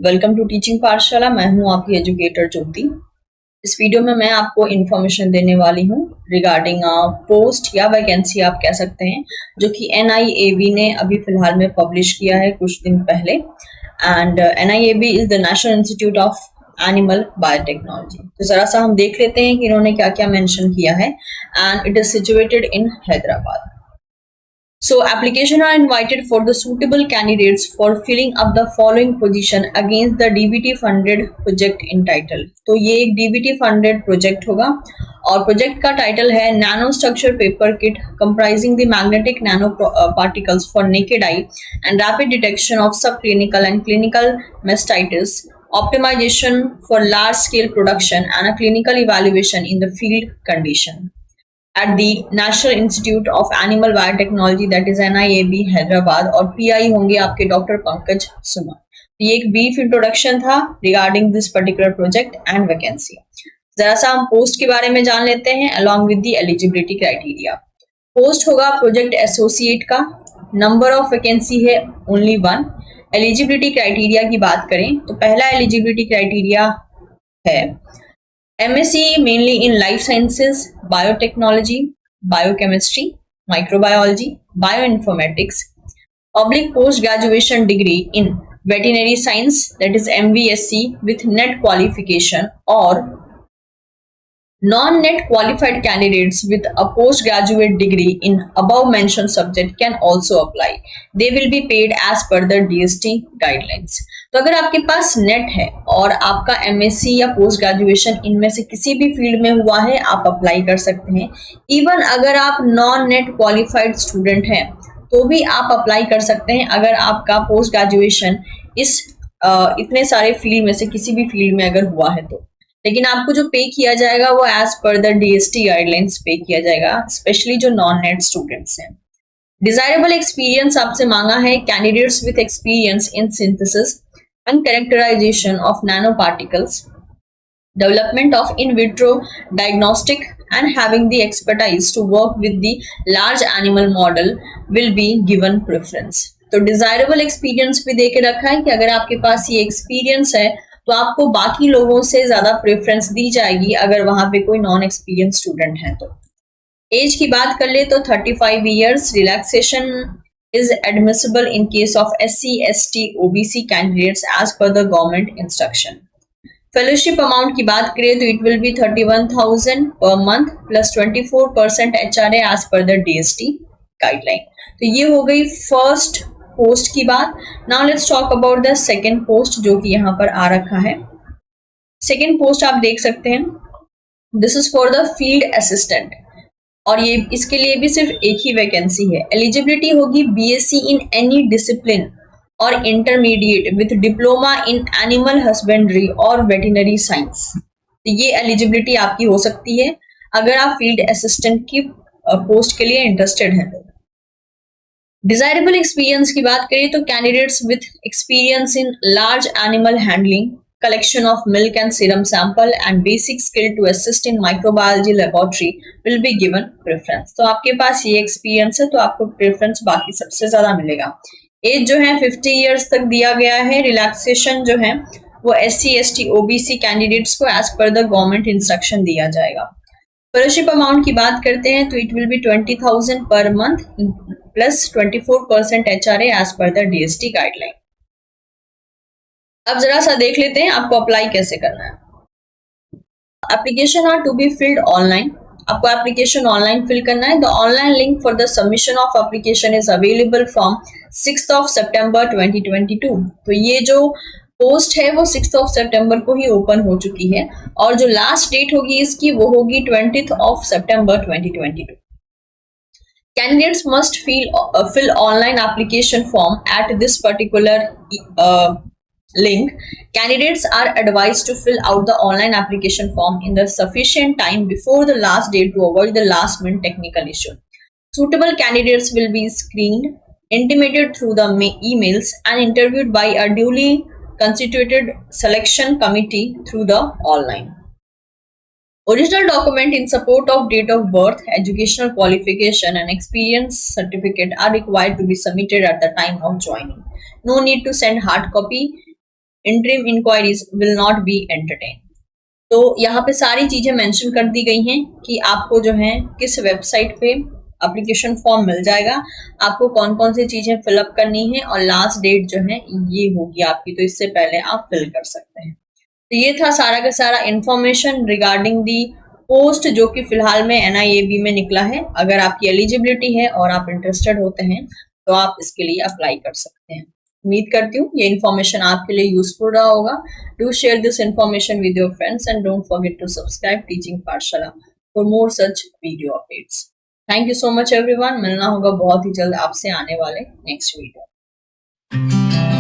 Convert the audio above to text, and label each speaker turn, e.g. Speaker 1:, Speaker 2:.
Speaker 1: Welcome to teaching पाठशाला। मैं हूं आपकी एजुकेटर ज्योति। इस वीडियो में मैं आपको इन्फॉर्मेशन देने वाली हूं रिगार्डिंग पोस्ट या वैकेंसी आप कह सकते हैं, जो कि NIAB ने अभी फिलहाल में पब्लिश किया है कुछ दिन पहले। And NIAB is the national institute of animal biotechnology. तो जरा सा हम देख लेते हैं कि इन्होंने क्या क्या मेंशन किया है। And it is situated in Hyderabad. So application are invited for the suitable candidates for filling up the following position against the DBT funded project entitled। तो ये एक DBT funded project होगा और प्रोजेक्ट का टाइटल है nano structure paper kit comprising the magnetic nano particles for naked eye and rapid detection of subclinical and clinical mastitis, optimization for large scale production and a clinical evaluation in the field condition at the National Institute of Animal Biotechnology, that is NIAB Hyderabad. और PI होंगे आपके doctor Pankaj सुमन। ये एक brief introduction था regarding this particular project and vacancy. जरा सा हम post के बारे में जान लेते हैं along with the eligibility criteria. Post होगा प्रोजेक्ट एसोसिएट का। नंबर ऑफ वैकेंसी है ओनली 1। एलिजिबिलिटी क्राइटेरिया की बात करें तो पहला एलिजिबिलिटी क्राइटेरिया है MSc mainly in life sciences, biotechnology, biochemistry, microbiology, bioinformatics, public post-graduation degree in veterinary science, that is MVSc with NET qualification, or non-NET qualified candidates with a postgraduate degree in above mentioned subject can also apply. They will be paid as per the DST guidelines. तो अगर आपके पास net है और आपका MSc या post graduation इनमें से किसी भी फील्ड में हुआ है, आप अप्लाई कर सकते हैं। इवन अगर आप नॉन नेट क्वालिफाइड स्टूडेंट हैं तो भी आप अप्लाई कर सकते हैं अगर आपका पोस्ट ग्रेजुएशन इस इतने सारे फील्ड में से किसी भी फील्ड में अगर हुआ है तो। लेकिन आपको जो पे किया जाएगा वो as per the DST guidelines पे किया जाएगा, स्पेशली जो नॉन नेट स्टूडेंट्स हैं। डिजायरेबल एक्सपीरियंस आपसे मांगा है candidates with experience in synthesis and characterization of nanoparticles, development of in vitro diagnostic and having the expertise to work with the large animal model will be given preference। तो desirable experience भी दे के रखा है कि अगर आपके पास ये experience है तो आपको बाकी लोगों से ज्यादा प्रेफरेंस दी जाएगी अगर वहां पे कोई नॉन एक्सपीरियंस स्टूडेंट है तो। एज की बात कर ले तो 35 years. Relaxation is admissible in case of SC, ST, OBC candidates as per the government instruction। Fellowship amount की बात करें तो it will be 31,000 per month plus 24% HRA as per the DST guideline। तो ये हो गई फर्स्ट पोस्ट की बात। Now let's talk about the second post जो कि यहाँ पर आ रखा है। सेकेंड पोस्ट आप देख सकते हैं, this is for the field assistant और ये इसके लिए भी सिर्फ एक ही वैकेंसी है। एलिजिबिलिटी होगी BSc इन एनी डिसिप्लिन और intermediate with diploma in animal husbandry और वेटरनरी साइंस। तो ये एलिजिबिलिटी आपकी हो सकती है अगर आप फील्ड असिस्टेंट की पोस्ट के लिए इंटरेस्टेड हैं तो। डिजायरेबल एक्सपीरियंस की बात करें तो candidates with experience in large animal handling, collection of milk and serum sample and basic skill to assist in microbiology laboratory will be given preference। तो आपके पास ये एक्सपीरियंस है तो आपको प्रेफरेंस बाकी सबसे ज्यादा मिलेगा। एज जो है 50 इयर्स तक दिया गया है। रिलैक्सेशन जो है वो SC, ST, OBC कैंडिडेट्स को as per the government instruction दिया जाएगा। फेलोशिप अमाउंट की बात करते हैं तो it will be 20,000 per month plus 24% HRA as per the DST guideline. अब जरा सा देख लेते हैं आपको अप्लाई कैसे करना है। Application are to be filled online. आपको एप्लीकेशन ऑनलाइन फिल करना है। The online link for the submission of application is available from 6 सितंबर 2022। तो ये जो पोस्ट है वो 6 सितंबर को ही ओपन हो चुकी है और जो लास्ट डेट होगी इसकी वो होगी 20 सितंबर 2022। Candidates must fill online application form at this particular link. Candidates are advised to fill out the online application form in the sufficient time before the last date to avoid the last minute technical issue. Suitable candidates will be screened, intimated through the emails and interviewed by a duly constituted selection committee through the online। Original document in support of date of birth, educational qualification and experience certificate are required to be submitted at the time of joining। No need to send hard copy interim inquiries will not be entertained. तो यहाँ पे सारी चीजें mention कर दी गई हैं कि आपको जो है किस वेबसाइट पे एप्लीकेशन फॉर्म मिल जाएगा, आपको कौन कौन सी चीजें फिलअप करनी है और लास्ट डेट जो है ये होगी आपकी, तो इससे पहले आप फिल कर सकते हैं। तो ये था सारा का सारा इंफॉर्मेशन रिगार्डिंग दी पोस्ट जो कि फिलहाल में NIAB में निकला है। अगर आपकी एलिजिबिलिटी है और आप इंटरेस्टेड होते हैं तो आप इसके लिए अप्लाई कर सकते हैं। उम्मीद करती हूँ ये इन्फॉर्मेशन आपके लिए यूजफुल रहा होगा। Do share this information with your friends and don't forget to subscribe teaching Pathshala for more such video updates. Thank you so much everyone. मिलना होगा बहुत ही जल्द आपसे आने वाले नेक्स्ट वीडियो।